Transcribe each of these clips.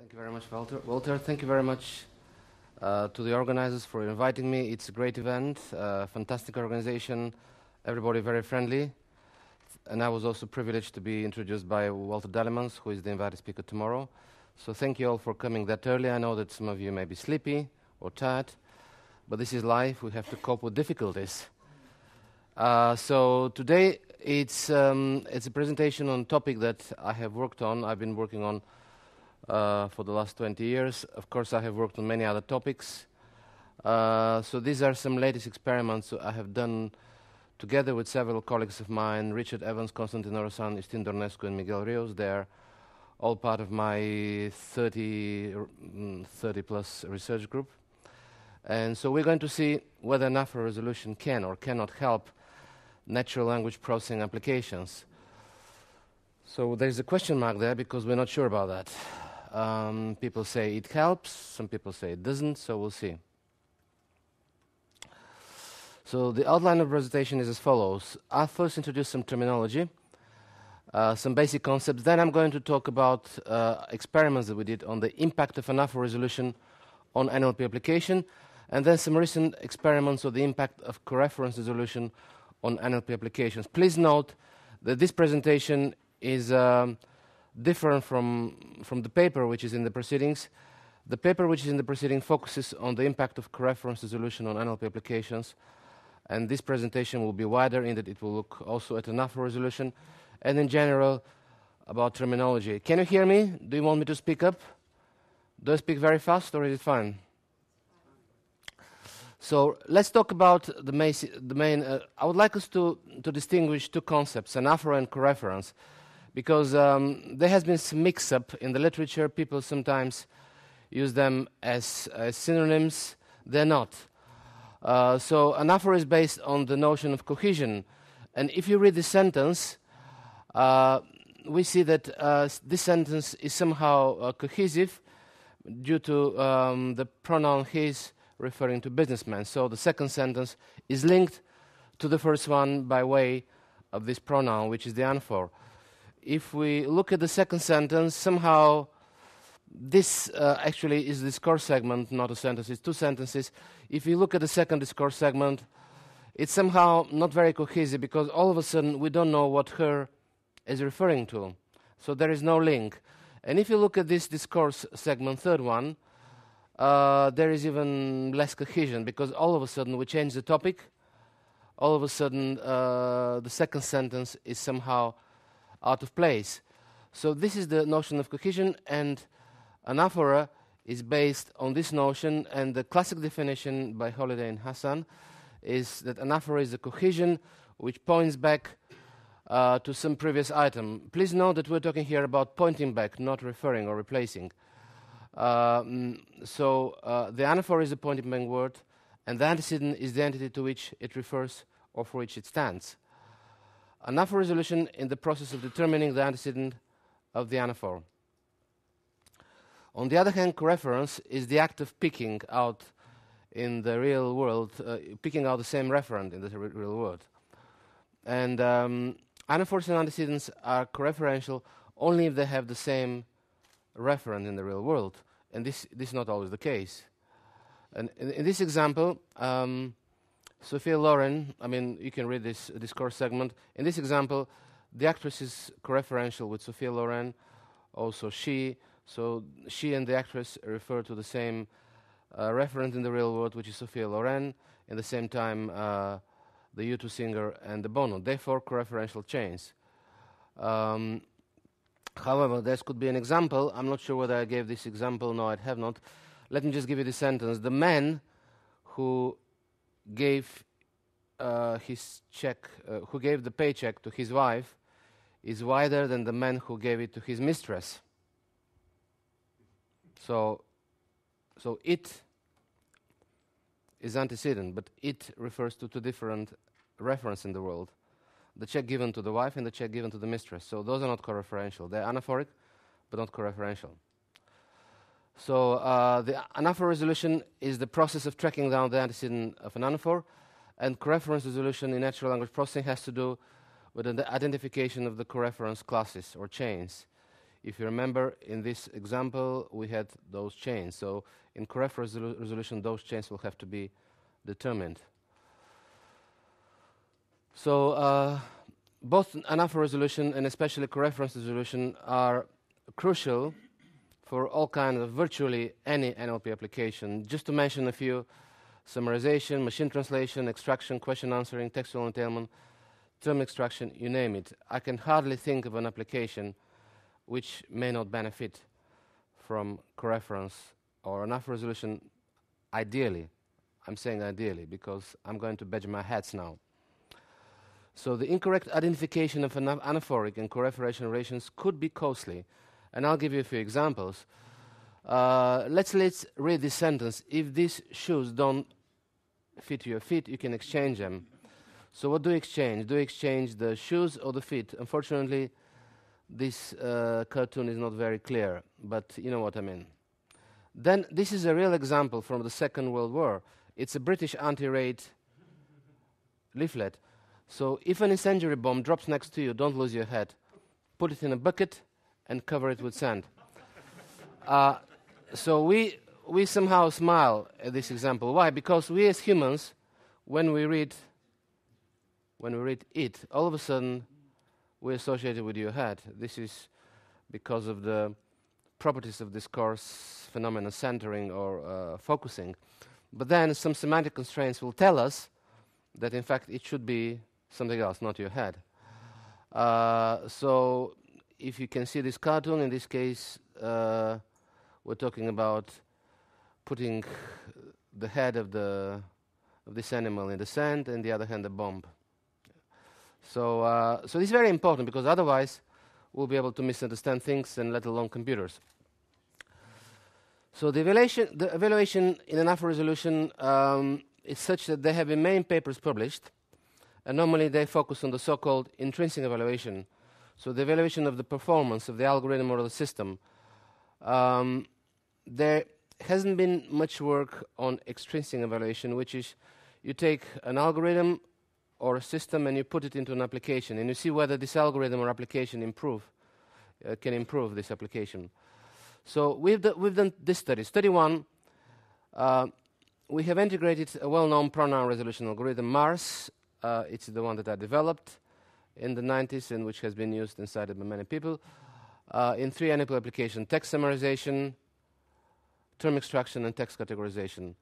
Thank you very much, Walter. Walter, thank you very much to the organizers for inviting me. It's a great event, fantastic organization, everybody very friendly. And I was also privileged to be introduced by Walter Dalemans, who is the invited speaker tomorrow. So thank you all for coming that early. I know that some of you may be sleepy or tired, but this is life. We have to cope with difficulties. So today it's a presentation on a topic that I have worked on. I've been working on for the last 20 years. Of course, I have worked on many other topics. So these are some latest experiments I have done together with several colleagues of mine, Richard Evans, Constantin, Orasan, Iustin, Ornescu, and Miguel Rios. They're all part of my 30-plus research group. And so we're going to see whether enough resolution can or cannot help natural language processing applications. So there's a question mark there because we're not sure about that. People say it helps, some people say it doesn't, so we'll see. So the outline of the presentation is as follows. I'll first introduce some terminology, some basic concepts. Then I'm going to talk about experiments that we did on the impact of enough resolution on NLP application, and then some recent experiments on the impact of coreference resolution on NLP applications. Please note that this presentation is different from the paper which is in the proceedings. The paper which is in the proceeding focuses on the impact of coreference resolution on NLP applications, and this presentation will be wider in that it will look also at enough resolution and in general about terminology. Can you hear me? Do you want me to speak up? Do I speak very fast or is it fine? So let's talk about the main I would like us to distinguish two concepts, anaphora and coreference, because there has been some mix-up in the literature. People sometimes use them as synonyms. They're not. So anaphora is based on the notion of cohesion. And if you read this sentence, we see that this sentence is somehow cohesive due to the pronoun his referring to businessmen. So the second sentence is linked to the first one by way of this pronoun, which is the anaphor. If we look at the second sentence, somehow this actually is the discourse segment, not a sentence, it's two sentences. If you look at the second discourse segment, it's somehow not very cohesive because all of a sudden we don't know what her is referring to. So there is no link. And if you look at this discourse segment, third one, there is even less cohesion because all of a sudden we change the topic. All of a sudden the second sentence is somehow out of place. So this is the notion of cohesion, and anaphora is based on this notion, and the classic definition by Holiday and Hassan is that anaphora is a cohesion which points back to some previous item. Please note that we're talking here about pointing back, not referring or replacing. So the anaphora is a pointing back word, and the antecedent is the entity to which it refers or for which it stands. Anaphora resolution in the process of determining the antecedent of the anaphor. On the other hand, coreference is the act of picking out in the real world, picking out the same referent in the real world. And anaphors and antecedents are coreferential only if they have the same referent in the real world, and this is not always the case. And in this example, Sophia Loren, I mean, you can read this discourse segment. In this example, the actress is coreferential with Sophia Loren, also she. So she and the actress refer to the same referent in the real world, which is Sophia Loren, in the same time the U2 singer and the Bono. Therefore, coreferential chains. However, this could be an example. I'm not sure whether I gave this example. No, I have not. Let me just give you this sentence. The man who gave his check, who gave the paycheck to his wife, is wider than the man who gave it to his mistress. So it is antecedent, but it refers to two different references in the world. The check given to the wife and the check given to the mistress. So those are not coreferential. They're anaphoric, but not coreferential. So the anaphor resolution is the process of tracking down the antecedent of an anaphor, and coreference resolution in natural language processing has to do with the identification of the coreference classes or chains. If you remember, in this example, we had those chains. So in correct resolution, those chains will have to be determined. So both anaphora resolution and especially coreference resolution are crucial for all kinds of virtually any NLP application. Just to mention a few: summarization, machine translation, extraction, question answering, textual entailment, term extraction, you name it. I can hardly think of an application which may not benefit from coreference or anaphora resolution, ideally. I'm saying ideally because I'm going to badge my hats now. So the incorrect identification of anaphoric and coreferential relations could be costly, and I'll give you a few examples. Let's read this sentence. If these shoes don't fit your feet, you can exchange them. So what do you exchange? Do you exchange the shoes or the feet? Unfortunately, this cartoon is not very clear, but you know what I mean. Then this is a real example from the Second World War. It's a British anti-raid leaflet. So if an incendiary bomb drops next to you, don't lose your head. Put it in a bucket and cover it with sand. So we somehow smile at this example. Why? Because we as humans, when we read it, all of a sudden we associate it with your head. This is because of the properties of discourse, phenomena centering or focusing. But then some semantic constraints will tell us that in fact it should be something else, not your head. So if you can see this cartoon, in this case we're talking about putting the head of this animal in the sand, and the other hand the bomb. So this is very important, because otherwise we'll be able to misunderstand things, and let alone computers. So the evaluation in anaphora resolution is such that there have been many papers published, and normally they focus on the so-called intrinsic evaluation, so the evaluation of the performance of the algorithm or the system. There hasn't been much work on extrinsic evaluation, which is you take an algorithm or a system and you put it into an application, and you see whether this algorithm or application can improve this application. So we've done this study. Study 1, we have integrated a well-known pronoun resolution algorithm, MARS. It's the one that I developed in the 90s and which has been used and cited by many people, in 3 NLP applications: text summarization, term extraction, and text categorization.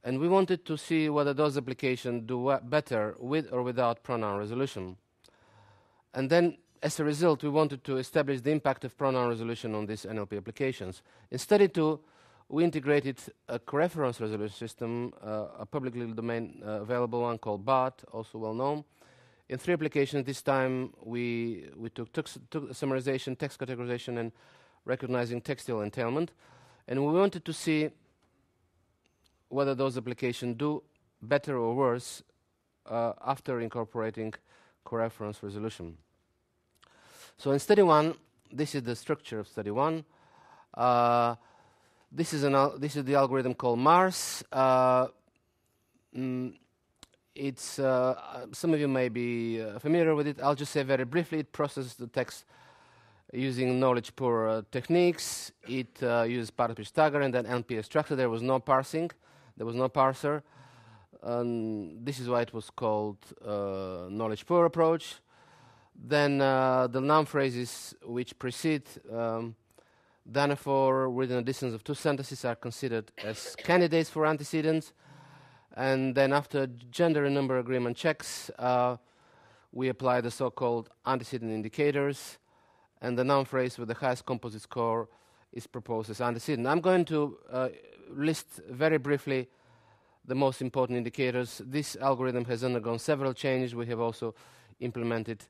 And we wanted to see whether those applications do better with or without pronoun resolution. And then, as a result, we wanted to establish the impact of pronoun resolution on these NLP applications. In study 2, we integrated a coreference resolution system, a publicly domain available one called BART, also well known. In 3 applications this time, we took summarization, text categorization, and recognizing textual entailment. And we wanted to see whether those applications do better or worse after incorporating coreference resolution. So in study 1, this is the structure of study 1. This is the algorithm called MARS. It's some of you may be familiar with it. I'll just say very briefly, it processes the text using knowledge poor techniques. It uses part-speech tagger and then NP structure. There was no parsing. There was no parser. This is why it was called knowledge poor approach. Then the noun phrases which precede the anaphor within a distance of 2 sentences are considered as candidates for antecedents. And then after gender and number agreement checks, we apply the so-called antecedent indicators, and the noun phrase with the highest composite score is proposed as antecedent. I'm going to list very briefly the most important indicators. This algorithm has undergone several changes. We have also implemented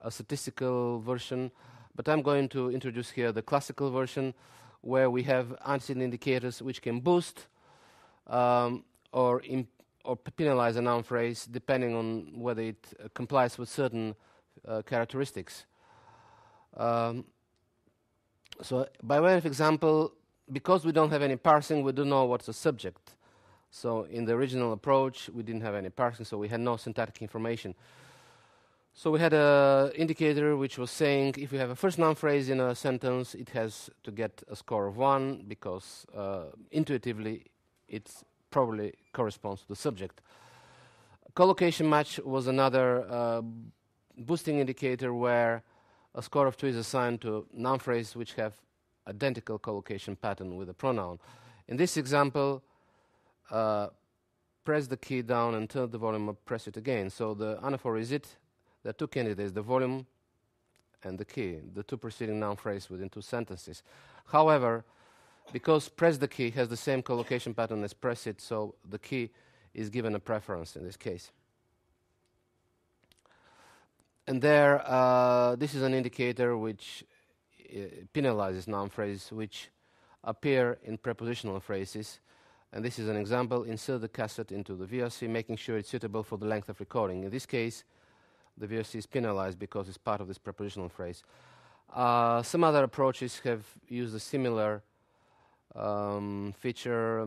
a statistical version, but I'm going to introduce here the classical version, where we have antecedent indicators which can boost or penalize a noun phrase depending on whether it complies with certain characteristics. So by way of example, because we don't have any parsing, we don't know what's the subject. So in the original approach, we didn't have any parsing, so we had no syntactic information. So we had an indicator which was saying if you have a first noun phrase in a sentence, it has to get a score of 1 because intuitively it probably corresponds to the subject. Collocation match was another boosting indicator where a score of 2 is assigned to noun phrases which have identical collocation pattern with a pronoun. In this example, press the key down and turn the volume up, press it again. So the anaphor is it. There are two candidates, the volume and the key, the two preceding noun phrases within 2 sentences. However, because press the key has the same collocation pattern as press it, so the key is given a preference in this case. And there, this is an indicator which penalizes noun phrases which appear in prepositional phrases. And this is an example. Insert the cassette into the VRC, making sure it's suitable for the length of recording. In this case, the VRC is penalized because it's part of this prepositional phrase. Some other approaches have used a similar feature.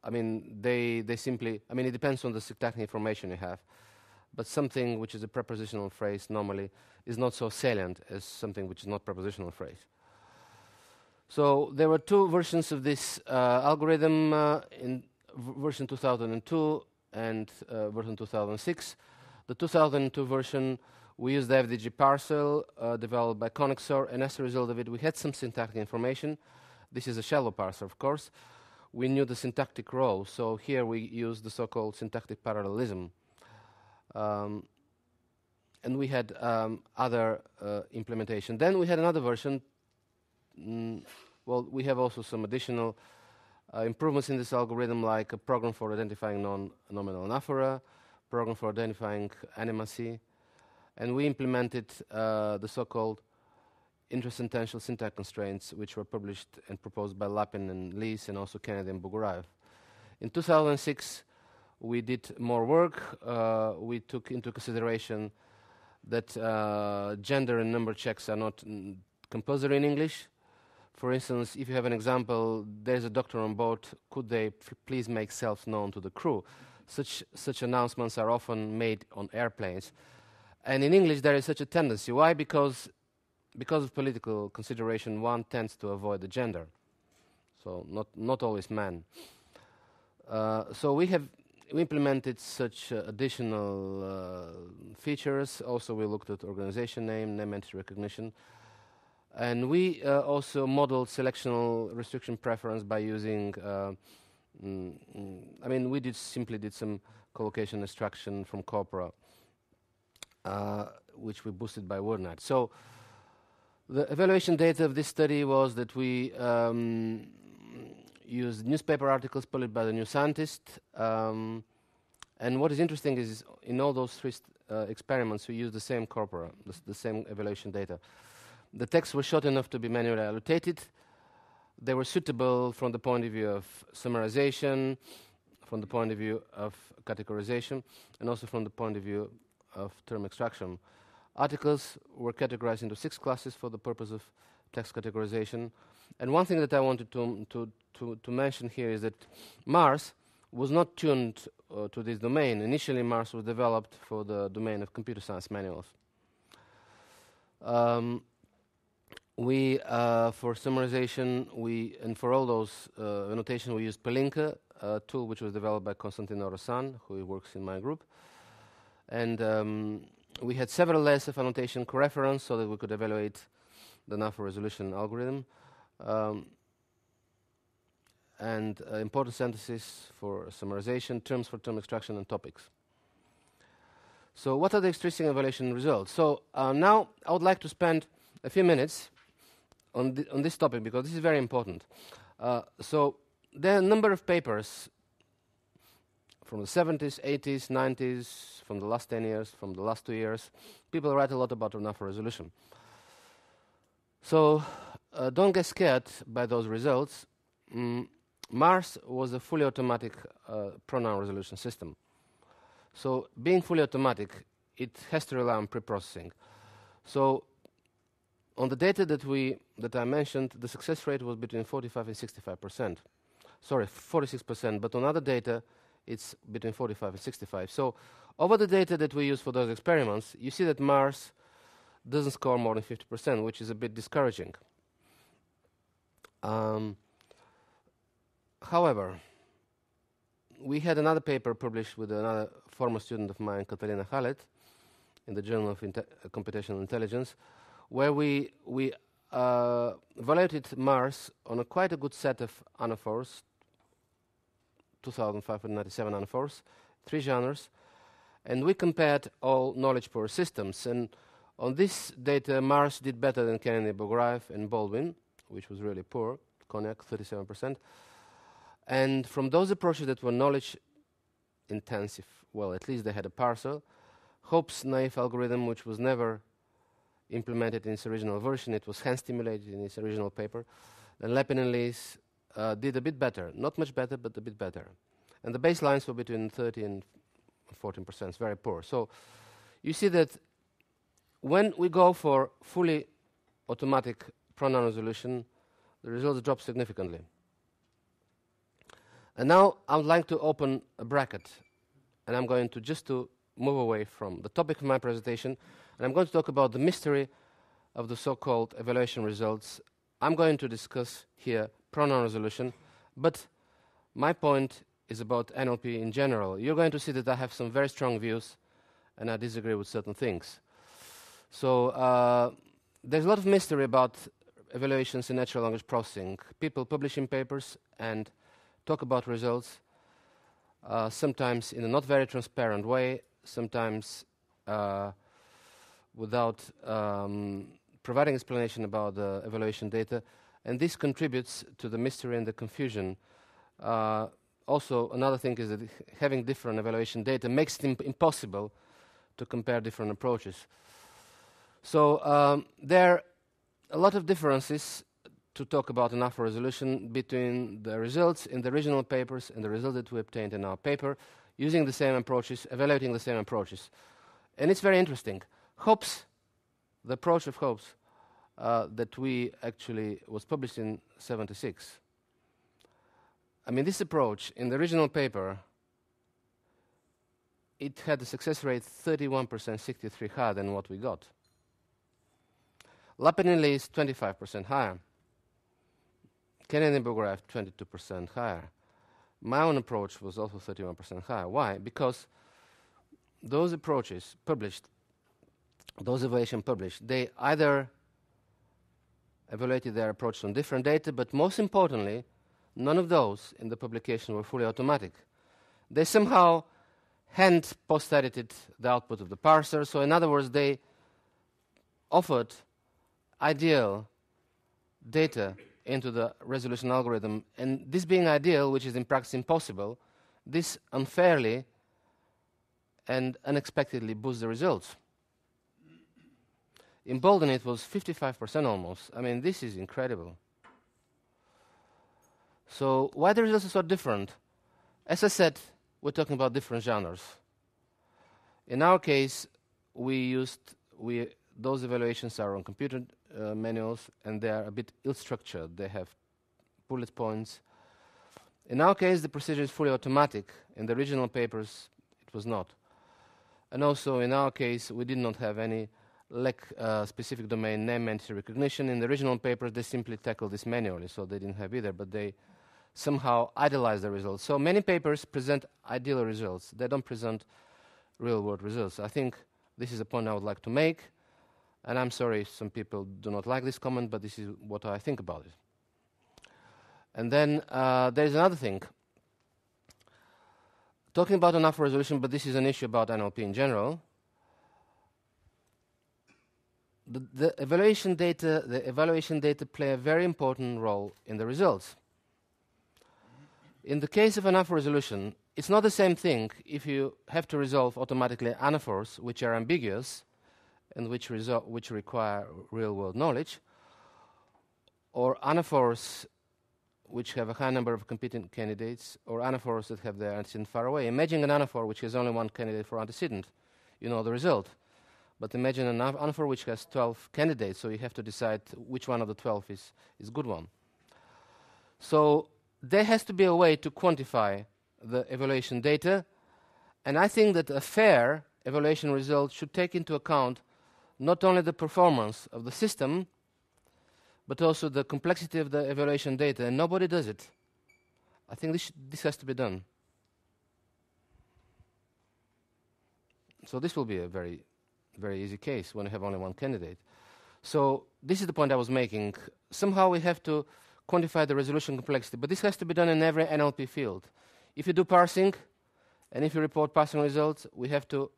I mean, they simply, I mean, it depends on the syntactic information you have. But something which is a prepositional phrase normally is not so salient as something which is not prepositional phrase. So there were 2 versions of this algorithm in version 2002 and version 2006. The 2002 version, we used the FDG parcel developed by Connexor, and as a result of it, we had some syntactic information. This is a shallow parser, of course. We knew the syntactic role, so here we used the so-called syntactic parallelism. And we had other implementation. Then we had another version. Well, we have also some additional improvements in this algorithm, like a program for identifying non-nominal anaphora, program for identifying animacy, and we implemented the so-called intrasentential syntax constraints, which were published and proposed by Lapin and Lees, and also Kennedy and Boguraev. In 2006, we did more work. We took into consideration that gender and number checks are not compulsory in English. For instance, if you have an example, there's a doctor on board, could they please make self known to the crew? Such announcements are often made on airplanes. And in English, there is such a tendency. Why? Because of political consideration, one tends to avoid the gender. So not always men. So we implemented such additional features. Also, we looked at organization name entity recognition. And we also modeled selectional restriction preference by using, I mean, we simply did some collocation extraction from corpora, which we boosted by WordNet. So the evaluation data of this study was that we used newspaper articles published by the New Scientist. And what is interesting is in all those 3 experiments, we used the same corpora, the same evaluation data. The texts were short enough to be manually annotated. They were suitable from the point of view of summarization, from the point of view of categorization, and also from the point of view of term extraction. Articles were categorized into 6 classes for the purpose of text categorization. And one thing that I wanted to mention here is that Mars was not tuned to this domain. Initially, Mars was developed for the domain of computer science manuals. We, for summarization, and for all those annotation, we used Pelinka, a tool which was developed by Constantin Orasan, who works in my group. And we had several layers of annotation coreference so that we could evaluate the anaphora resolution algorithm. And important sentences for summarization, terms for term extraction, and topics. So what are the extrinsic evaluation results? So now I would like to spend a few minutes on this topic because this is very important. So there are a number of papers from the 70s, 80s, 90s, from the last 10 years, from the last 2 years. People write a lot about anaphora resolution. So don't get scared by those results. Mars was a fully automatic pronoun resolution system. So being fully automatic, it has to rely on pre-processing. So on the data that I mentioned, the success rate was between 45 and 65%. Sorry, 46%. But on other data, it's between 45 and 65. So over the data that we use for those experiments, you see that Mars doesn't score more than 50%, which is a bit discouraging. However, we had another paper published with another former student of mine, Catalina Halet, in the Journal of Computational Intelligence, where we evaluated Mars on a quite a good set of anaphors, 2,597 anaphors, 3 genres, and we compared all knowledge poor systems. And on this data, Mars did better than Kennedy, Bogaraev, and Baldwin, which was really poor, Cognac, 37%. And from those approaches that were knowledge intensive, well, at least they had a parser, Hope's naive algorithm, which was never implemented in its original version, it was hand-stimulated in its original paper, and Lepin and Lees did a bit better, not much better, but a bit better. And the baselines were between 30 and 14%, it's very poor. So you see that when we go for fully automatic pronoun resolution, the results drop significantly. And now I would like to open a bracket, and I'm going to just to move away from the topic of my presentation, and I'm going to talk about the mystery of the so-called evaluation results. I'm going to discuss here pronoun resolution, but my point is about NLP in general. You're going to see that I have some very strong views, and I disagree with certain things. So there's a lot of mystery about evaluations in natural language processing. People publishing papers and talk about results, sometimes in a not very transparent way, sometimes without providing explanation about the evaluation data, and this contributes to the mystery and the confusion. Also, another thing is that having different evaluation data makes it impossible to compare different approaches. So there are a lot of differences to talk about enough resolution between the results in the original papers and the result that we obtained in our paper, using the same approaches, evaluating the same approaches. And it's very interesting. Hobbes, the approach of Hobbes that we actually was published in 76. I mean, this approach in the original paper, it had a success rate 31%, 63 higher than what we got. Lapinelli is 25% higher. Kennedy and Bogaraev 22% higher. My own approach was also 31% higher. Why? Because those approaches published, those evaluations published, they either evaluated their approach on different data, but most importantly, none of those in the publication were fully automatic. They somehow hand post-edited the output of the parser. So in other words, they offered ideal data into the resolution algorithm. And this being ideal, which is in practice impossible, this unfairly and unexpectedly boosts the results. In Bolden, it was 55% almost. I mean, this is incredible. So why the results are so different? As I said, we're talking about different genres. In our case, those evaluations are on computer manuals, and they are a bit ill-structured. They have bullet points. In our case, the procedure is fully automatic. In the original papers, it was not. And also, in our case, we did not have any specific domain name entity recognition. In the original papers, they simply tackled this manually, so they didn't have either, but they somehow idealize the results. So many papers present ideal results. They don't present real-world results. I think this is a point I would like to make, and I'm sorry if some people do not like this comment, but this is what I think about it. And then there's another thing. Talking about enough resolution, but this is an issue about NLP in general. The evaluation data play a very important role in the results. In the case of enough resolution, it's not the same thing if you have to resolve automatically anaphors which are ambiguous and which require real-world knowledge, or anaphors which have a high number of competing candidates, or anaphors that have their antecedent far away. Imagine an anaphor which has only one candidate for antecedent. You know the result. But imagine an anaphor which has 12 candidates, so you have to decide which one of the 12 is good one. So there has to be a way to quantify the evaluation data. And I think that a fair evaluation result should take into account not only the performance of the system, but also the complexity of the evaluation data, and nobody does it. I think this has to be done. So this will be a very, very easy case when you have only one candidate. So this is the point I was making. Somehow we have to quantify the resolution complexity, but this has to be done in every NLP field. If you do parsing, and if you report parsing results, we have to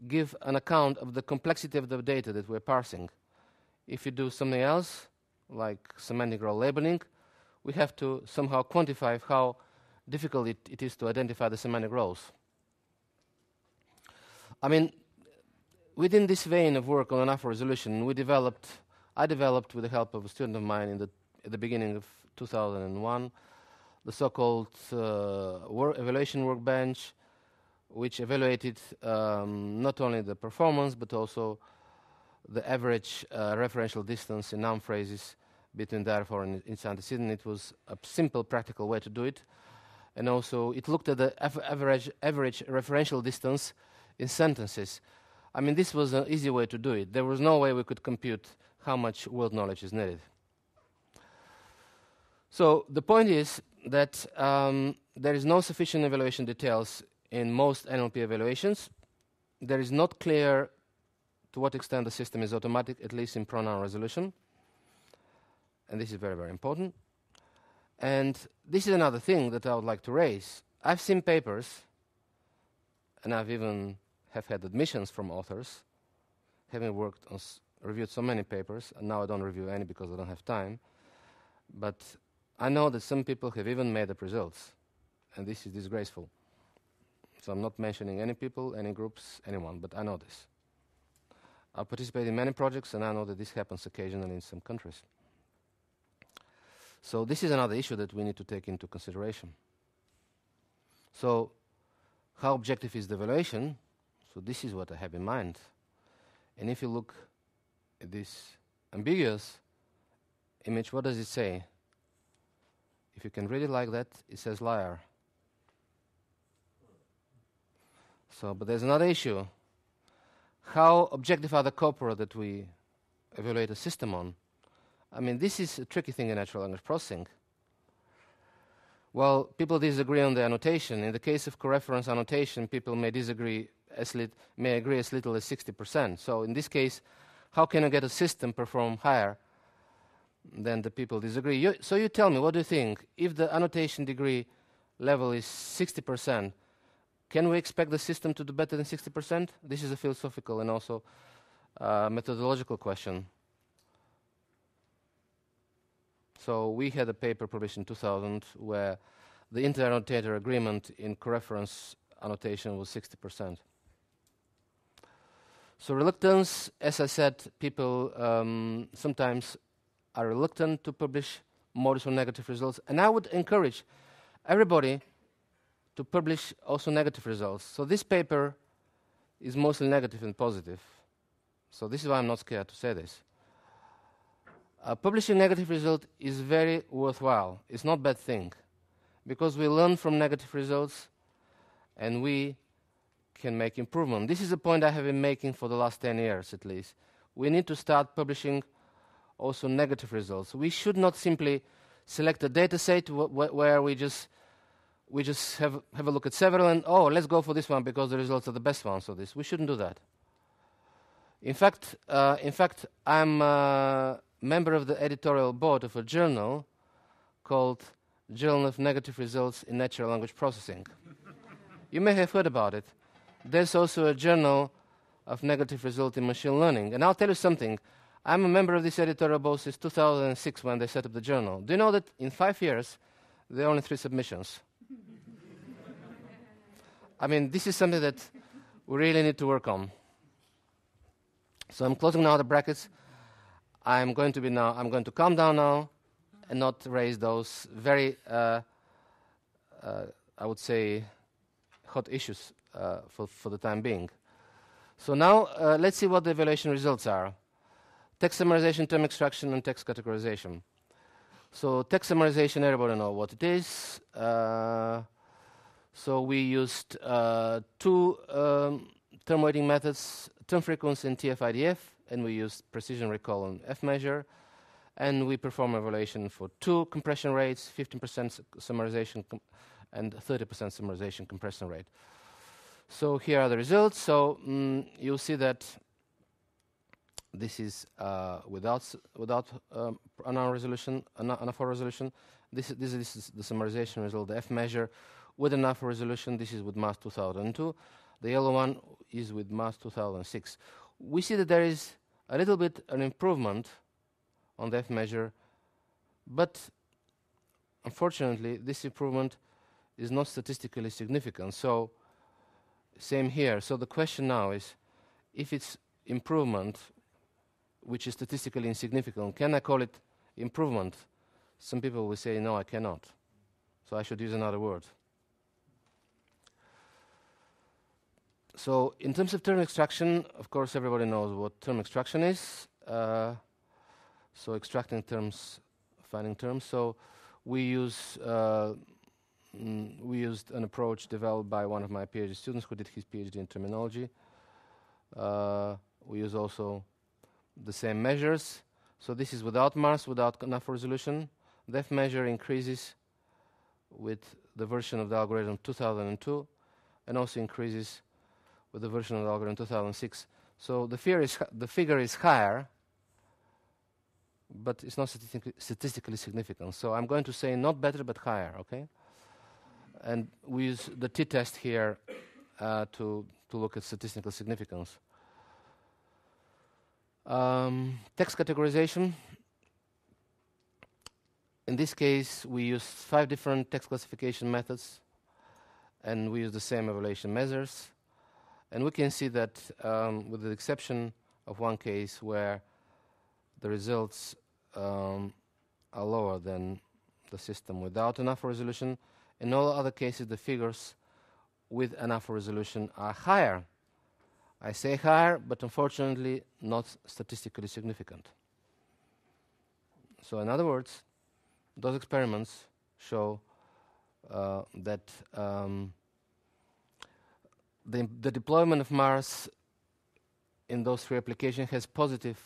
give an account of the complexity of the data that we're parsing. If you do something else, like semantic role labeling, we have to somehow quantify how difficult it is to identify the semantic roles. I mean, within this vein of work on enough resolution, I developed with the help of a student of mine at the beginning of 2001, the so-called evaluation workbench, which evaluated not only the performance, but also the average referential distance in noun phrases between therefore and its antecedent. It was a simple, practical way to do it. And also, it looked at the average referential distance in sentences. I mean, this was an easy way to do it. There was no way we could compute how much word knowledge is needed. So the point is that there is no sufficient evaluation details in most NLP evaluations. There is not clear to what extent the system is automatic, at least in pronoun resolution. And this is very, very important. And this is another thing that I would like to raise. I've seen papers, and I've even have had admissions from authors, having worked on reviewed so many papers, and now I don't review any because I don't have time. But I know that some people have even made up results, and this is disgraceful. So I'm not mentioning any people, any groups, anyone, but I know this. I participate in many projects, and I know that this happens occasionally in some countries. So this is another issue that we need to take into consideration. So how objective is the evaluation? So this is what I have in mind. And if you look at this ambiguous image, what does it say? If you can read it like that, it says liar. So, but there's another issue. How objective are the corpora that we evaluate a system on? I mean, this is a tricky thing in natural language processing. Well, people disagree on the annotation. In the case of coreference annotation, people may agree as little as 60%. So in this case, how can I get a system perform higher than the people disagree? So you tell me, what do you think? If the annotation degree level is 60%, can we expect the system to do better than 60%? This is a philosophical and also methodological question. So we had a paper published in 2000 where the inter-annotator agreement in coreference annotation was 60%. So reluctance, as I said, people sometimes are reluctant to publish modus or negative results. And I would encourage everybody to publish also negative results. So this paper is mostly negative and positive. So this is why I'm not scared to say this. Publishing negative result is very worthwhile. It's not a bad thing, because we learn from negative results and we can make improvement. This is a point I have been making for the last 10 years at least. We need to start publishing also negative results. We should not simply select a data set where we just have a look at several and, oh, let's go for this one because the results are the best ones of this. We shouldn't do that. In fact, I'm a member of the editorial board of a journal called Journal of Negative Results in Natural Language Processing. You may have heard about it. There's also a journal of negative result in machine learning. And I'll tell you something. I'm a member of this editorial board since 2006 when they set up the journal. Do you know that in 5 years, there are only 3 submissions? I mean, this is something that we really need to work on. So I'm closing now the brackets. I'm going to calm down now and not raise those very, I would say, hot issues for the time being. So now let's see what the evaluation results are. Text summarization, term extraction, and text categorization. So text summarization, everybody knows what it is. So we used two term weighting methods, term frequency and TF-IDF, and we used precision recall and F measure. And we perform evaluation for two compression rates, 15% summarization and 30% summarization compression rate. So here are the results. So you'll see that this is without anaphore resolution. This is the summarization result, the F measure with anaphore resolution. This is with mass 2002. The yellow one is with mass 2006. We see that there is a little bit an improvement on the F measure, but unfortunately this improvement is not statistically significant. So same here. So the question now is, if it's improvement which is statistically insignificant, can I call it improvement? Some people will say, no, I cannot. So I should use another word. So in terms of term extraction, of course, everybody knows what term extraction is. So extracting terms, finding terms. So we used an approach developed by one of my PhD students who did his PhD in terminology. We use also the same measures. So this is without Mars, without anaphore resolution. The F measure increases with the version of the algorithm 2002, and also increases with the version of the algorithm 2006. So the figure is higher, but it's not statistically significant. So I'm going to say not better, but higher, okay? And we use the t-test here to look at statistical significance. Text categorization. In this case, we use 5 different text classification methods, and we use the same evaluation measures. And we can see that with the exception of one case where the results are lower than the system without anaphore resolution, in all other cases the figures with anaphore resolution are higher. I say higher, but unfortunately not statistically significant. So in other words, those experiments show that the deployment of Mars in those 3 applications has positive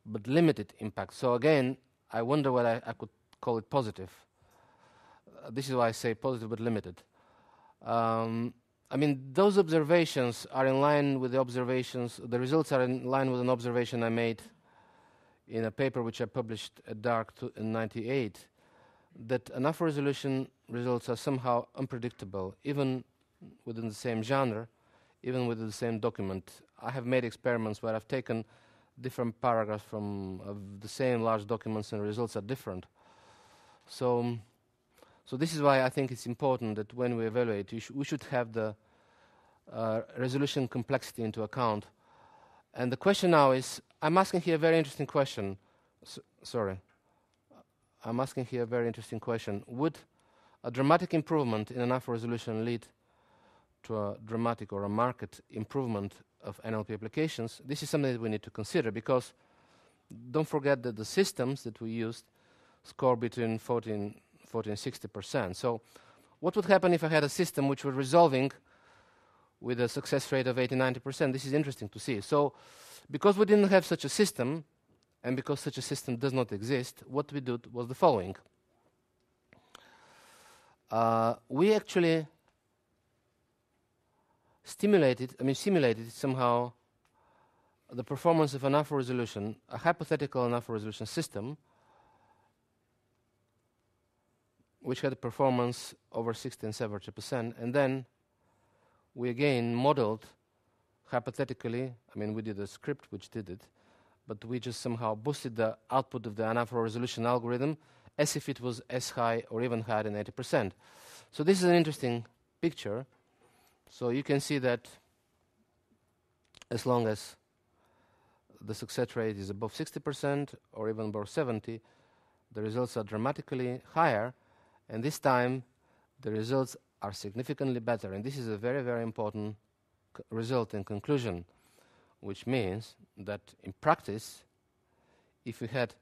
but limited impact. So again, I wonder whether I could call it positive. This is why I say positive but limited. I mean, those observations are in line with the observations, the results are in line with an observation I made in a paper which I published at Dark in '98, that anaphore resolution results are somehow unpredictable, even within the same genre, even within the same document. I have made experiments where I've taken different paragraphs from the same large documents and the results are different. So this is why I think it's important that when we evaluate, we should have the resolution complexity into account. And the question now is, I'm asking here a very interesting question. I'm asking here a very interesting question. Would a dramatic improvement in anaphore resolution lead to a dramatic or a marked improvement of NLP applications? This is something that we need to consider, because don't forget that the systems that we used score between 40 and 60%. So what would happen if I had a system which was resolving with a success rate of 80-90%? This is interesting to see. So because we didn't have such a system, and because such a system does not exist, what we did was the following. We actually simulated somehow the performance of anaphore resolution, a hypothetical anaphore resolution system, which had a performance over 60 and 70%, and then we again modeled hypothetically, we did a script which did it, but we just somehow boosted the output of the anaphore resolution algorithm as if it was as high or even higher than 80%. So this is an interesting picture. So you can see that as long as the success rate is above 60% or even above 70%, the results are dramatically higher, and this time the results are significantly better. And this is a very, very important result in conclusion, which means that in practice, if we had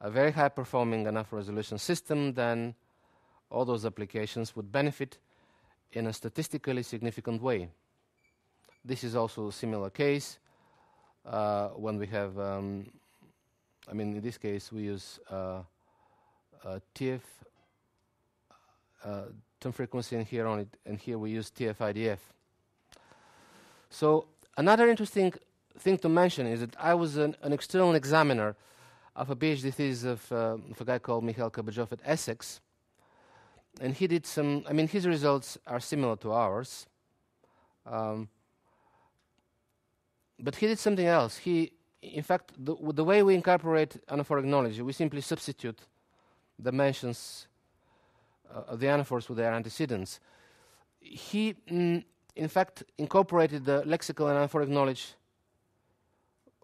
a very high-performing anaphore resolution system, then all those applications would benefit, in a statistically significant way. This is also a similar case when we have, I mean, in this case we use TF term frequency, and here on it, and here we use TF-IDF. So another interesting thing to mention is that I was an external examiner of a PhD thesis of a guy called Miguel at Essex, and he did some, I mean, his results are similar to ours, but he did something else. He, in fact, the way we incorporate anaphoric knowledge, we simply substitute the mentions of the anaphors with their antecedents. He, in fact, incorporated the lexical and anaphoric knowledge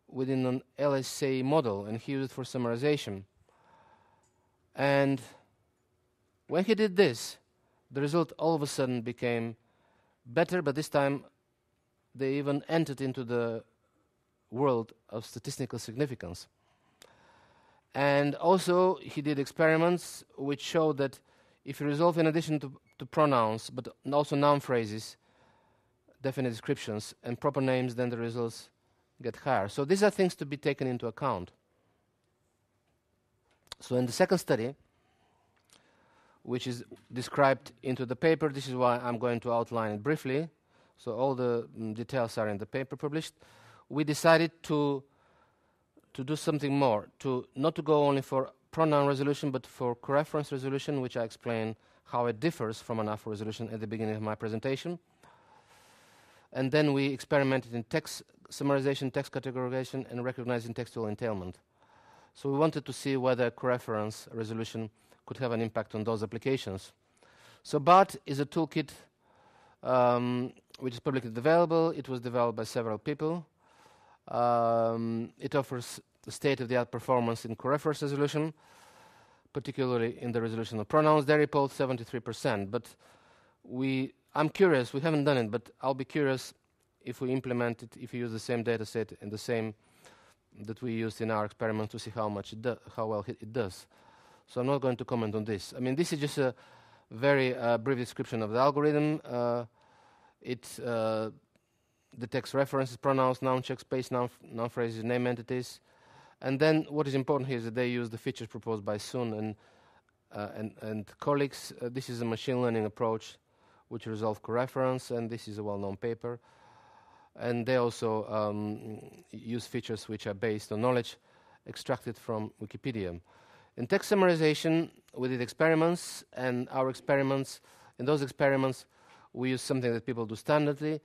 within an LSA model, and he used it for summarization. And when he did this, the result all of a sudden became better, but this time they even entered into the world of statistical significance. And also he did experiments which showed that if you resolve in addition to pronouns, but also noun phrases, definite descriptions, and proper names, then the results get higher. So these are things to be taken into account. So in the second study, which is described into the paper, this is why I'm going to outline it briefly. So all the details are in the paper published. We decided to do something more, not to go only for pronoun resolution, but for coreference resolution, which I explain how it differs from anaphor resolution at the beginning of my presentation. And then we experimented in text summarization, text categorization, and recognizing textual entailment. So we wanted to see whether coreference resolution could have an impact on those applications. So BART is a toolkit which is publicly available. It was developed by several people. It offers state-of-the-art performance in coreference resolution, particularly in the resolution of pronouns. They report 73%, but I'm curious, we haven't done it, but I'll be curious if we implement it, if we use the same data set and the same that we used in our experiment to see how well it does. So I'm not going to comment on this. I mean, this is just a very brief description of the algorithm. It detects references, pronouns, noun checks, space, noun phrases, name entities. And then what is important here is that they use the features proposed by Sun and colleagues. This is a machine learning approach which resolves coreference, and this is a well-known paper. And they also use features which are based on knowledge extracted from Wikipedia. In text summarization, we did experiments, and in those experiments, we use something that people do standardly.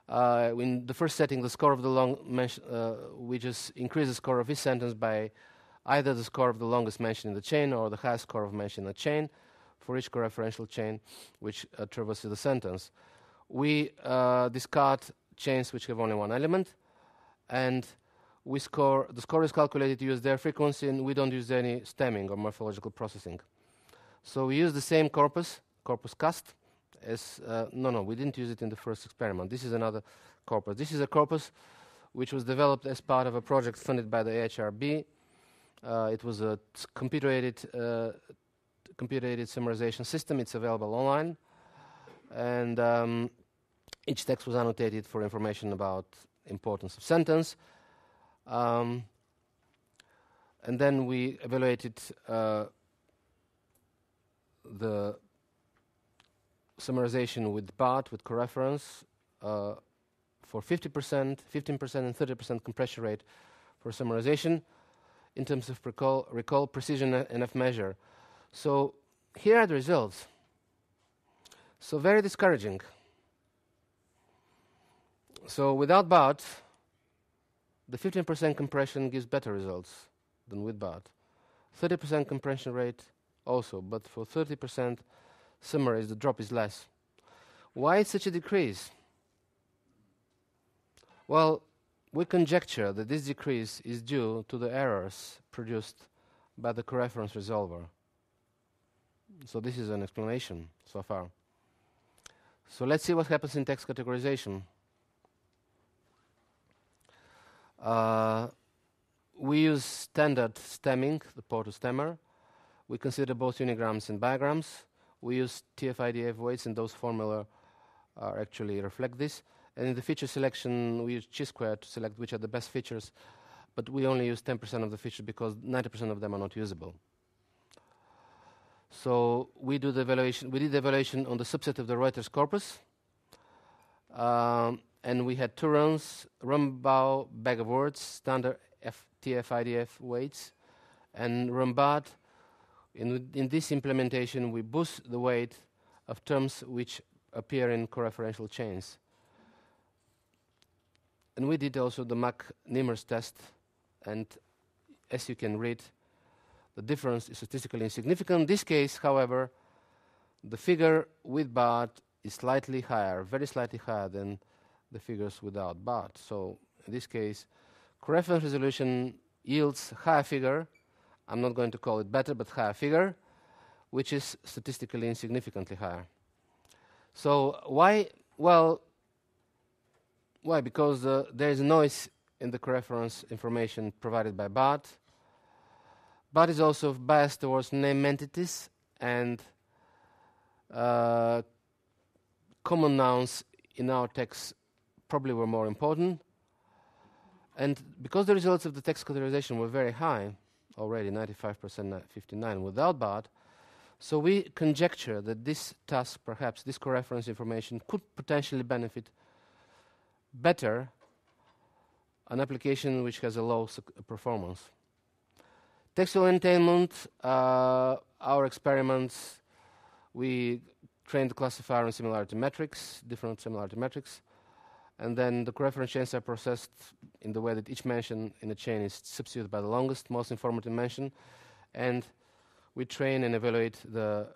In the first setting, the score of the long we just increase the score of each sentence by either the score of the longest mention in the chain or the highest score of mention in the chain for each coreferential chain which traverses the sentence. We discard chains which have only one element, and the score is calculated to use their frequency, and we don't use any stemming or morphological processing. So we use the same corpus cast, we didn't use it in the first experiment. This is another corpus. This is a corpus which was developed as part of a project funded by the AHRB. It was a computer-aided summarization system. It's available online. And each text was annotated for information about importance of sentence. And then we evaluated the summarization with BART, with coreference, for 50%, 15%, and 30% compression rate for summarization in terms of recall, precision, and F measure. So here are the results. So very discouraging. So without BART, the 15% compression gives better results than with BART. 30% compression rate also, but for 30% summaries, the drop is less. Why is such a decrease? Well, we conjecture that this decrease is due to the errors produced by the coreference resolver. So this is an explanation so far. So let's see what happens in text categorization. We use standard stemming, the Porter stemmer. We consider both unigrams and bigrams. We use TF-IDF weights, and those formula are actually reflect this. And in the feature selection, we use chi-square to select which are the best features, but we only use 10% of the features because 90% of them are not usable. So we do the evaluation. We did the evaluation on the subset of the Reuters corpus, and we had 2 runs: Rumbaugh, bag of words, standard TF-IDF weights, and Rumbaugh. In this implementation, we boost the weight of terms which appear in coreferential chains. And we did also the Mack-Niemers test, and as you can read, the difference is statistically insignificant. In this case, however, the figure with BART is slightly higher, very slightly higher than the figures without BART. So in this case, coreference resolution yields higher figure. I'm not going to call it better, but higher figure, which is statistically insignificantly higher. So why? Well, why? Because there is noise in the coreference information provided by BART. BART is also biased towards name entities, and common nouns in our text probably were more important. And because the results of the text categorization were very high, already 95%, 59 without BART, so we conjecture that this task, perhaps this coreference information, could potentially benefit better an application which has a low performance. Textual entailment, our experiments, we trained the classifier on similarity metrics, different similarity metrics, and then the coreference chains are processed in the way that each mention in a chain is substituted by the longest, most informative mention, and we train and evaluate the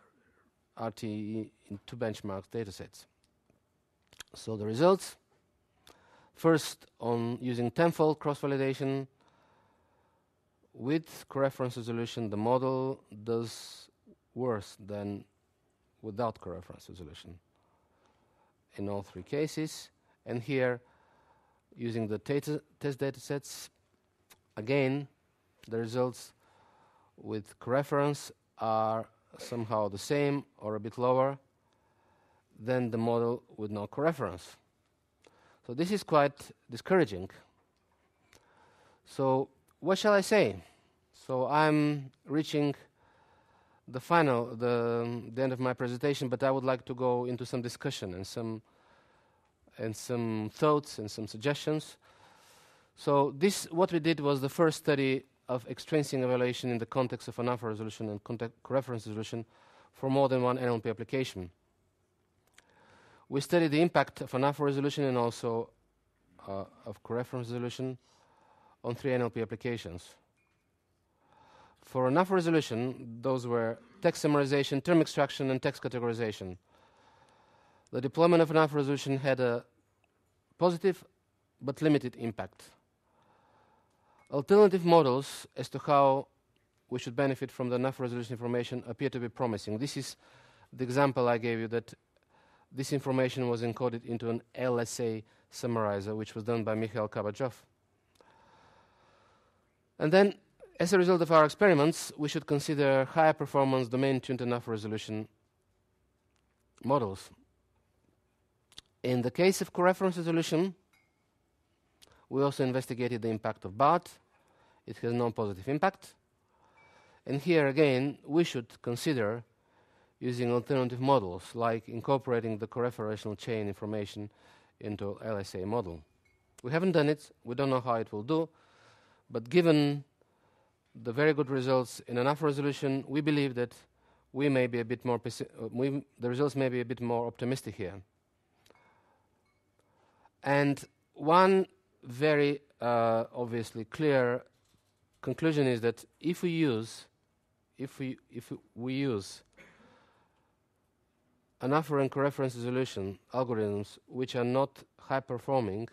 RTE in 2 benchmark datasets. So the results, first on using tenfold cross-validation with coreference resolution, the model does worse than without coreference resolution in all 3 cases. And here, using the test datasets, again, the results with coreference are somehow the same or a bit lower than the model with no coreference. So this is quite discouraging. So what shall I say? So I'm reaching the end of my presentation, but I would like to go into some discussion and some thoughts and some suggestions. So what we did was the first study of extrinsic evaluation in the context of an alpha resolution and coreference resolution for more than one NLP application. We studied the impact of an alpha resolution and also of coreference resolution on 3 NLP applications. For an alpha resolution, those were text summarization, term extraction, and text categorization. The deployment of an alpha resolution had a positive but limited impact. Alternative models as to how we should benefit from the alpha resolution information appear to be promising. This is the example I gave you, that this information was encoded into an LSA summarizer, which was done by Miguel. And then, as a result of our experiments, we should consider higher performance domain-tuned alpha resolution models. In the case of coreference resolution, we also investigated the impact of BART. It has no positive impact. And here again, we should consider using alternative models, like incorporating the coreferential chain information into LSA model. We haven't done it. We don't know how it will do. But given the very good results in an alpha resolution, we believe that we may be a bit more the results may be a bit more optimistic here. And one very obviously clear conclusion is that if we use an alpha and coreference resolution algorithms which are not high performing,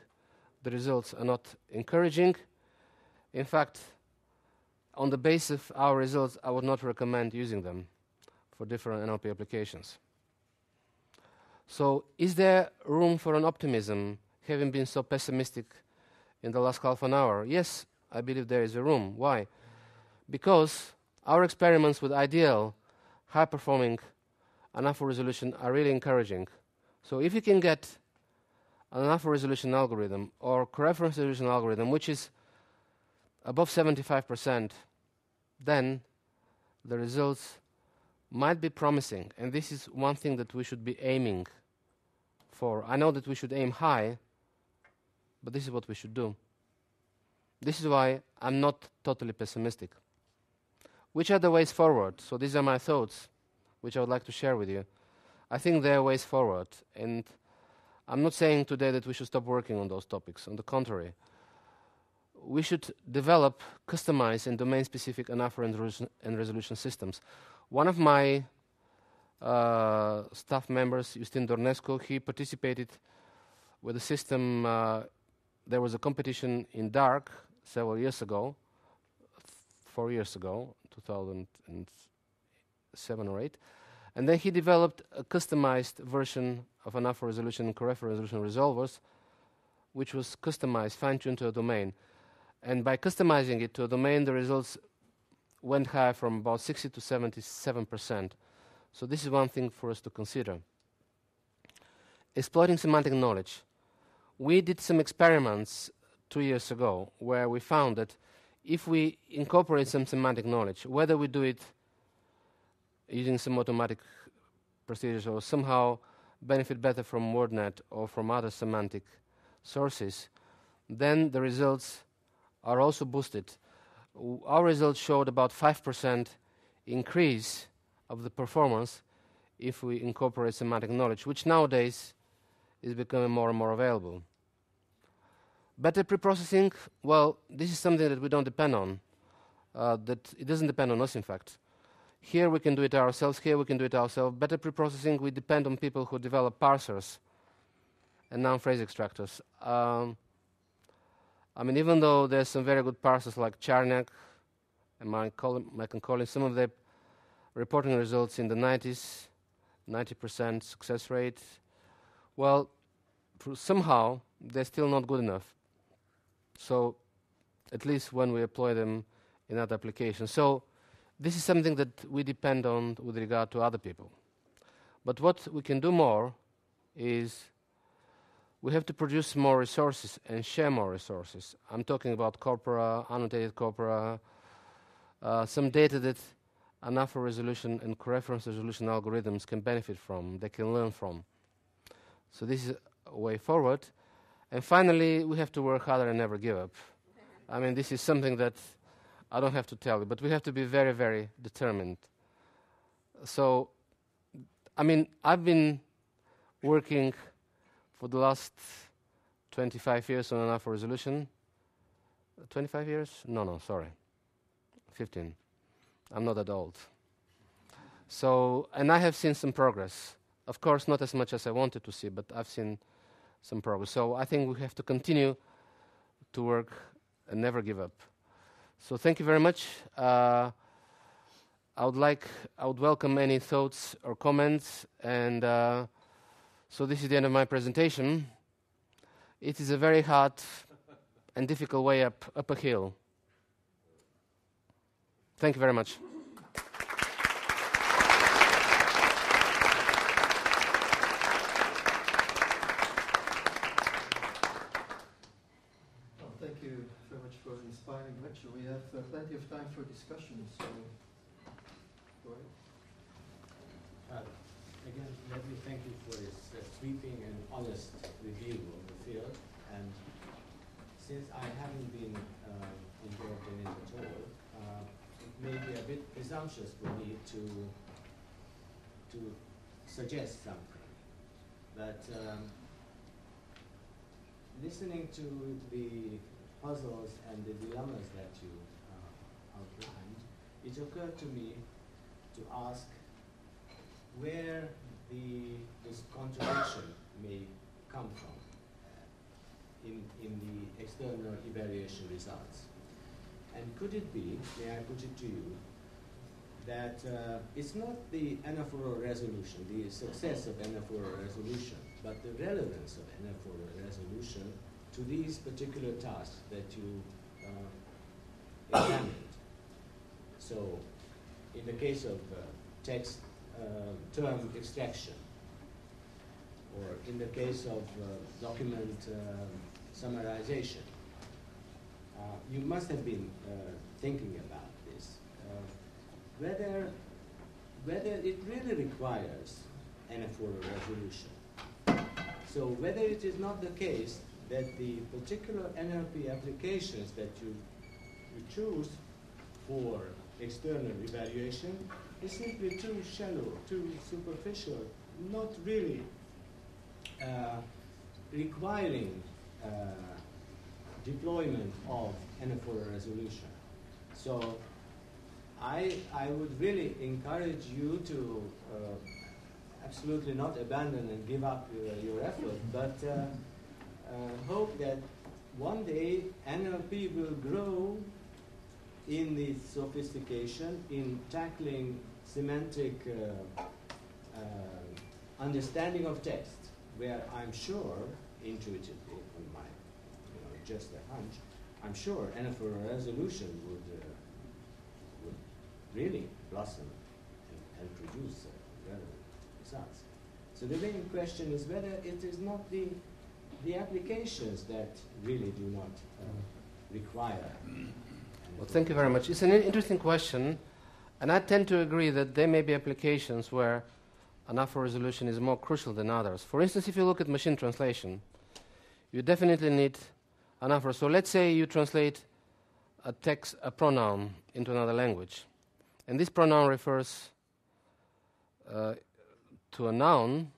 the results are not encouraging. In fact, on the basis of our results, I would not recommend using them for different NLP applications. So is there room for an optimism, having been so pessimistic in the last half an hour? Yes, I believe there is a room. Why? Because our experiments with ideal, high-performing alpha resolution are really encouraging. So if you can get an anaphora resolution algorithm or coreference resolution algorithm which is above 75%, then the results might be promising. And this is one thing that we should be aiming for. I know that we should aim high, but this is what we should do. This is why I'm not totally pessimistic. Which are the ways forward? So these are my thoughts, which I would like to share with you. I think there are ways forward, and I'm not saying today that we should stop working on those topics. On the contrary, we should develop, customize, and domain-specific anaphora and resolution systems. One of my staff members, Iustin Ornescu, he participated with a system. There was a competition in Dark several years ago, 4 years ago, 2007 or 8. And then he developed a customized version of anaphora resolution and coreference resolution resolvers, which was customized, fine-tuned to a domain. And by customizing it to a domain, the results went high from about 60 to 77%. So this is one thing for us to consider. Exploiting semantic knowledge. We did some experiments 2 years ago where we found that if we incorporate some semantic knowledge, whether we do it using some automatic procedures or somehow benefit better from WordNet or from other semantic sources, then the results are also boosted. Our results showed about 5% increase of the performance if we incorporate semantic knowledge, which nowadays is becoming more and more available. Better preprocessing, well, this is something that we don't depend on. That it doesn't depend on us, in fact. Here we can do it ourselves, here we can do it ourselves. Better preprocessing, we depend on people who develop parsers and noun phrase extractors. I mean, even though there's some very good parsers like Charniak and Mike and Collins, some of them reporting results in the 90s, 90% success rate. Well, somehow they're still not good enough. So, at least when we employ them in other applications. So, this is something that we depend on with regard to other people. But what we can do more is we have to produce more resources and share more resources. I'm talking about corpora, annotated corpora, some data that anaphora resolution and coreference resolution algorithms can benefit from, they can learn from. So this is a way forward. And finally, we have to work harder and never give up. I mean, this is something that I don't have to tell you, but we have to be very, very determined. So, I mean, I've been working for the last 25 years on anaphora resolution. 25 years? No, sorry. 15. I'm not that old. So, and I have seen some progress. Of course, not as much as I wanted to see, but I've seen some progress. So I think we have to continue to work and never give up. So thank you very much. I would welcome any thoughts or comments. And so this is the end of my presentation. It is a very hard and difficult way up a hill. Thank you very much. Thank you very much for an inspiring lecture. We have plenty of time for discussion, so go ahead. Again, let me thank you for this sweeping and honest review of the field. And since I haven't been involved in it at all, it may be a bit presumptuous for me to suggest something. But listening to the puzzles and the dilemmas that you outlined, it occurred to me to ask where this contradiction may come from in the external evaluation results. And could it be, may I put it to you, that it's not the anaphora resolution, the success of anaphora resolution, but the relevance of anaphora resolution to these particular tasks that you examined. So, in the case of text term extraction, or in the case of document summarization. You must have been thinking about this, whether it really requires anaphora resolution. So whether it is not the case that the particular NLP applications that you choose for external evaluation is simply too shallow, too superficial, not really requiring deployment of anaphora resolution. So I would really encourage you to absolutely not abandon and give up your effort, but hope that one day NLP will grow in the sophistication, in tackling semantic understanding of text, where I'm sure, intuitively, on my just a hunch, I'm sure anaphora resolution would really blossom and produce relevant results. So the main question is whether it is not the applications that really do not require. Well, thank you very much. It's an interesting question, and I tend to agree that there may be applications where anaphora resolution is more crucial than others. For instance, if you look at machine translation, you definitely need anaphora. So let's say you translate a pronoun into another language, and this pronoun refers to a noun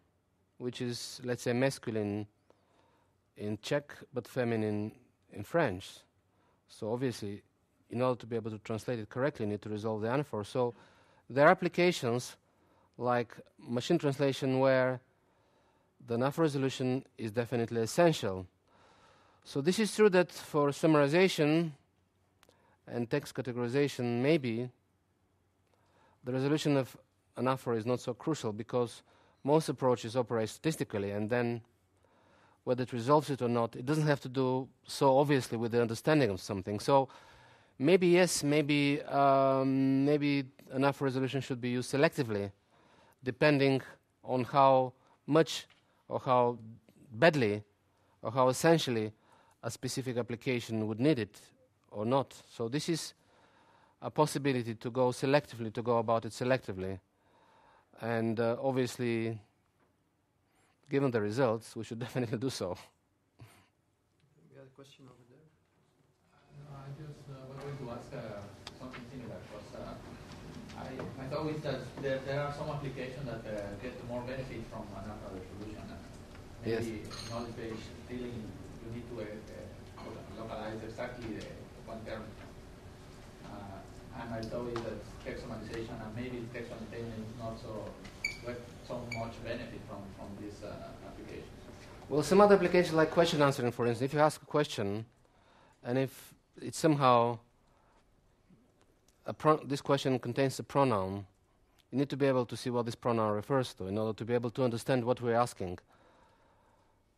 which is, let's say, masculine in Czech but feminine in French. So obviously, in order to be able to translate it correctly, you need to resolve the anaphora. So there are applications like machine translation where the anaphora resolution is definitely essential. So this is true that for summarization and text categorization, maybe the resolution of anaphora is not so crucial because most approaches operate statistically, and then whether it resolves it or not, it doesn't have to do so obviously with the understanding of something. So maybe yes, maybe anaphora resolution should be used selectively, depending on how much or how badly or how essentially a specific application would need it or not. So this is a possibility to go selectively, to go about it selectively. And obviously, given the results, we should definitely do so. We got a question over there. I just was going to ask something similar, because my thought is that there are some applications that get more benefit from anaphora resolution. Maybe knowledge-based dealing, you need to localize exactly one term. And my thought is that text summarization and maybe text annotation is not so much benefit from this application. Well, some other applications like question answering, for instance, if you ask a question and if it's somehow this question contains a pronoun, you need to be able to see what this pronoun refers to in order to be able to understand what we're asking.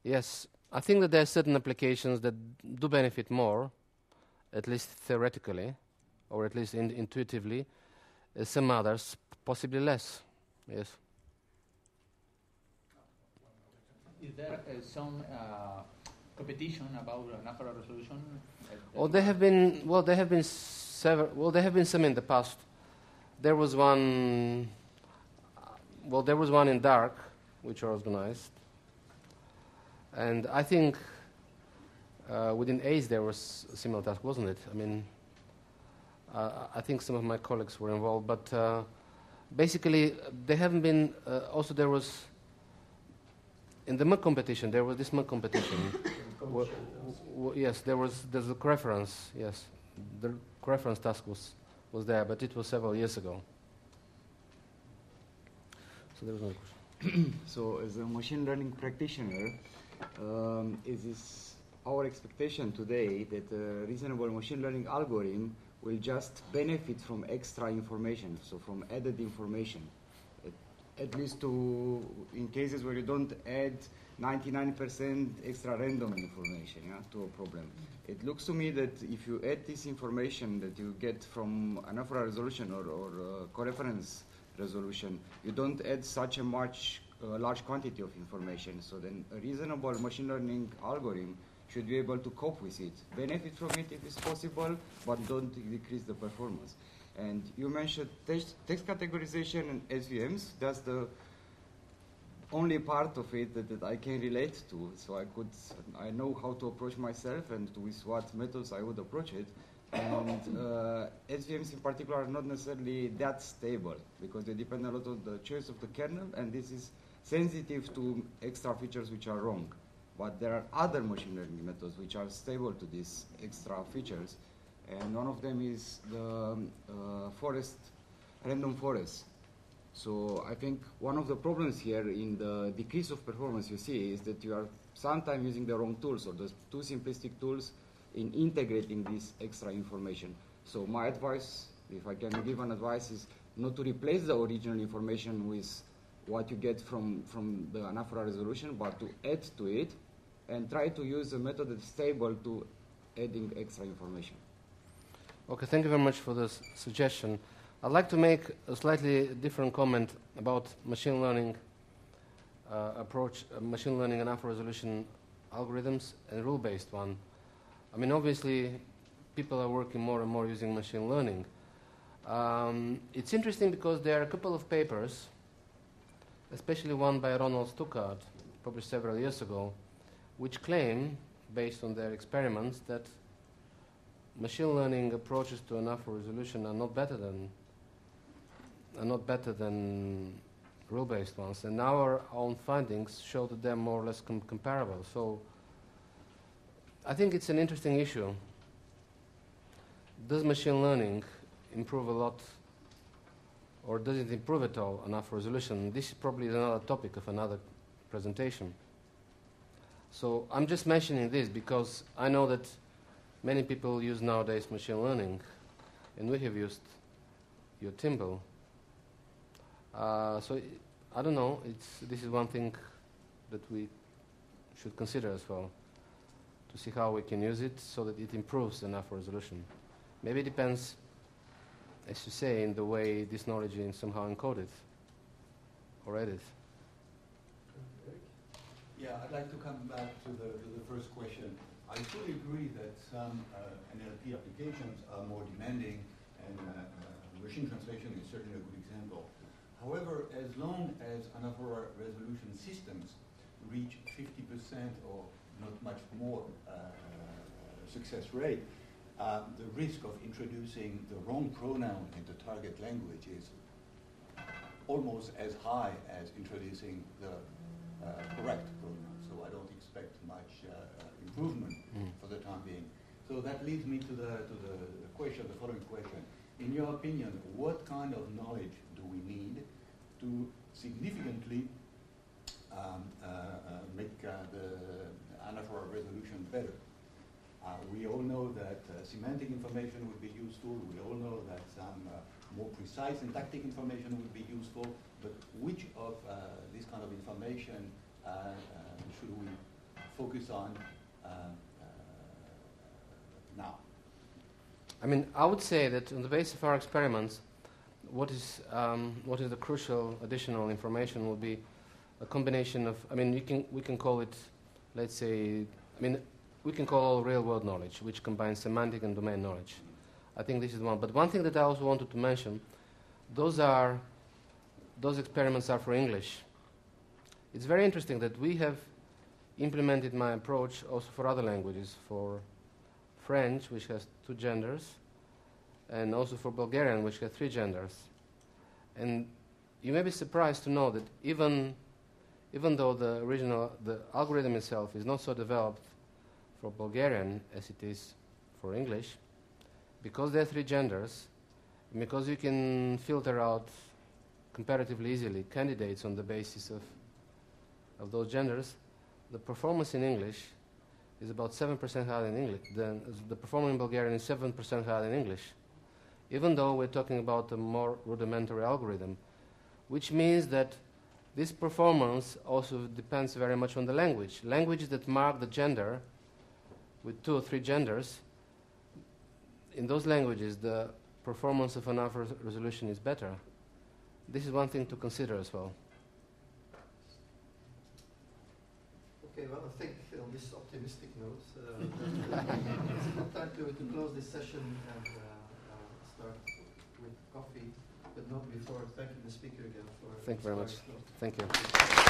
Yes, I think that there are certain applications that do benefit more, at least theoretically, or at least intuitively, some others possibly less. Yes. Is there some competition about anaphora resolution? There have been some in the past. There was one. There was one in dark, which was organized, and I think within ACE there was a similar task, wasn't it? I mean, I think some of my colleagues were involved, but basically there haven't been. Also, there was in the MUG competition. There was this MUG competition. Yes, there's a reference. Yes, the reference task was there, but it was several years ago. So there was no question. So, as a machine learning practitioner, is this our expectation today that a reasonable machine learning algorithm will just benefit from extra information, so from added information, at least in cases where you don't add 99% extra random information to a problem. It looks to me that if you add this information that you get from anaphora resolution or coreference resolution, you don't add such a much large quantity of information. So then a reasonable machine learning algorithm should be able to cope with it, benefit from it if it's possible, but don't decrease the performance. And you mentioned text categorization and SVMs. That's the only part of it that I can relate to. So I know how to approach myself and with what methods I would approach it. And SVMs in particular are not necessarily that stable because they depend a lot on the choice of the kernel, and this is sensitive to extra features which are wrong. But there are other machine learning methods which are stable to these extra features, and one of them is the random forest. So I think one of the problems here in the decrease of performance you see is that you are sometimes using the wrong tools or the too simplistic tools in integrating this extra information. So my advice, if I can give an advice, is not to replace the original information with what you get from the anaphora resolution, but to add to it and try to use a method that's stable to adding extra information. Okay, thank you very much for this suggestion. I'd like to make a slightly different comment about machine learning approach, machine learning anaphora resolution algorithms and rule-based one. I mean, obviously, people are working more and more using machine learning. It's interesting because there are a couple of papers, especially one by Ronald Stuckart, published several years ago, which claim, based on their experiments, that machine learning approaches to anaphora resolution are not better than rule-based ones. And our own findings show that they're more or less comparable. So I think it's an interesting issue. Does machine learning improve a lot, or does it improve at all anaphora resolution? This probably is another topic of another presentation. So I'm just mentioning this because I know that many people use nowadays machine learning, and we have used your Timble. So I don't know. This is one thing that we should consider as well, to see how we can use it so that it improves anaphora resolution. Maybe it depends, as you say, in the way this knowledge is somehow encoded or added. Yeah, I'd like to come back to the first question. I fully agree that some NLP applications are more demanding, and machine translation is certainly a good example. However, as long as anaphora resolution systems reach 50% or not much more success rate, the risk of introducing the wrong pronoun into target language is almost as high as introducing the correct pronoun. So I don't expect much improvement for the time being. So that leads me to the following question. In your opinion, what kind of knowledge do we need to significantly make the anaphora resolution better? We all know that semantic information would be useful. We all know that some more precise syntactic information would be useful. But which of this kind of information should we focus on now? I mean, I would say that on the basis of our experiments, what is the crucial additional information will be a combination of, I mean, we can call it, let's say, I mean, we can call real-world knowledge, which combines semantic and domain knowledge. I think this is one. But one thing that I also wanted to mention, those experiments are for English. It's very interesting that we have implemented my approach also for other languages, for French, which has 2 genders, and also for Bulgarian, which has 3 genders. And you may be surprised to know that even though the algorithm itself is not so developed for Bulgarian as it is for English, because there are 3 genders, and because you can filter out comparatively easily candidates on the basis of those genders, the performance in English is about 7% higher in English. The performance in Bulgarian is 7% higher in English, even though we're talking about a more rudimentary algorithm, which means that this performance also depends very much on the language. Languages that mark the gender with 2 or 3 genders, in those languages, the performance of anaphora resolution is better. This is one thing to consider as well. Okay, well, I think on this optimistic note, it's a good time to close this session and start with coffee, but not before thanking the speaker again for. Thank you very much. inspiring talk. Thank you.